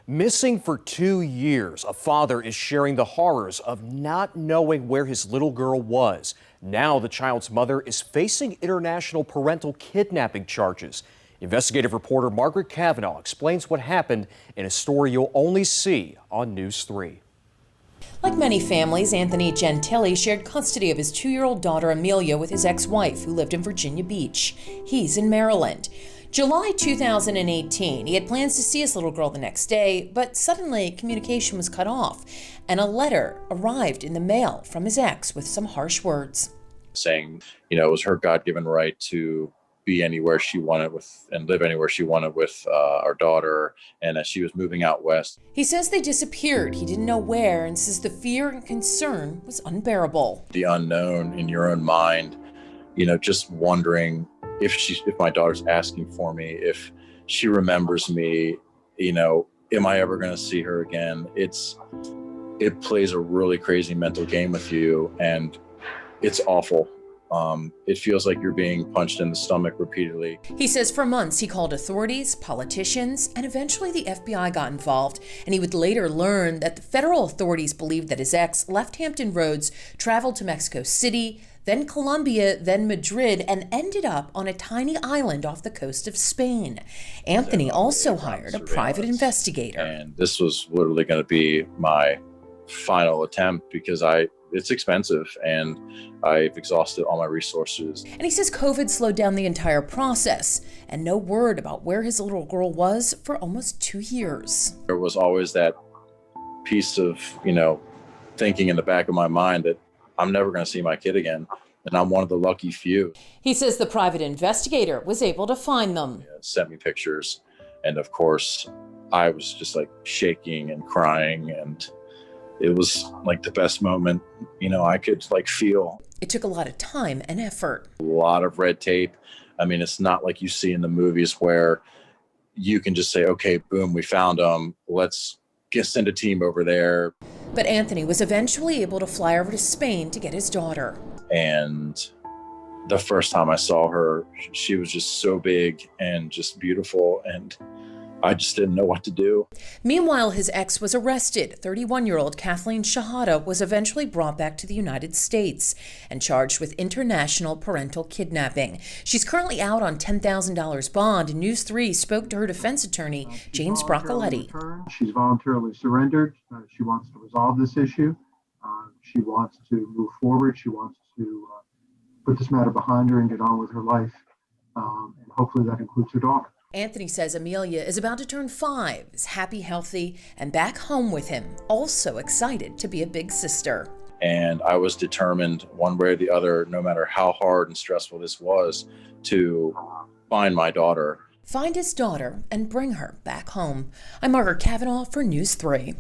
Missing for 2 years, a father is sharing the horrors of not knowing where his little girl was. Now the child's mother is facing international parental kidnapping charges. Investigative reporter Margaret Cavanaugh explains what happened in a story you'll only see on News 3. Like many families, Anthony Gentili shared custody of his 2-year-old daughter Amelia with his ex-wife, who lived in Virginia Beach. He's in Maryland. July 2018, he had plans to see his little girl the next day, but suddenly communication was cut off, and a letter arrived in the mail from his ex with some harsh words. Saying, it was her God-given right to be anywhere she wanted with and live anywhere she wanted with our daughter, and as she was moving out west. He says they disappeared. He didn't know where, and says the fear and concern was unbearable. The unknown in your own mind, just wondering if my daughter's asking for me, if she remembers me, am I ever going to see her again? It plays a really crazy mental game with you, and it's awful. It feels like you're being punched in the stomach repeatedly. He says for months he called authorities, politicians, and eventually the FBI got involved, and he would later learn that the federal authorities believed that his ex left Hampton Roads, traveled to Mexico City, then Colombia, then Madrid, and ended up on a tiny island off the coast of Spain. Anthony also hired a private investigator. And this was literally going to be my final attempt because it's expensive and I've exhausted all my resources. And he says COVID slowed down the entire process, and no word about where his little girl was for almost 2 years. There was always that piece of, thinking in the back of my mind that I'm never going to see my kid again. And I'm one of the lucky few. He says the private investigator was able to find them. Sent me pictures. And of course, I was just like shaking and crying. And it was like the best moment, I could feel. It took a lot of time and effort. A lot of red tape. I mean, it's not like you see in the movies where you can just say, okay, boom, we found them. Let's send a team over there. But Anthony was eventually able to fly over to Spain to get his daughter. And the first time I saw her, she was just so big and just beautiful. And I just didn't know what to do. Meanwhile, his ex was arrested. 31-year-old Kathleen Shahada was eventually brought back to the United States and charged with international parental kidnapping. She's currently out on $10,000 bond, and News 3 spoke to her defense attorney, James Broccoletti. She's voluntarily surrendered. She wants to resolve this issue. She wants to move forward. She wants to put this matter behind her and get on with her life. And hopefully that includes her daughter. Anthony says Amelia is about to turn 5, is happy, healthy, and back home with him, also excited to be a big sister. And I was determined one way or the other, no matter how hard and stressful this was, to find my daughter. Find his daughter and bring her back home. I'm Margaret Cavanaugh for News 3.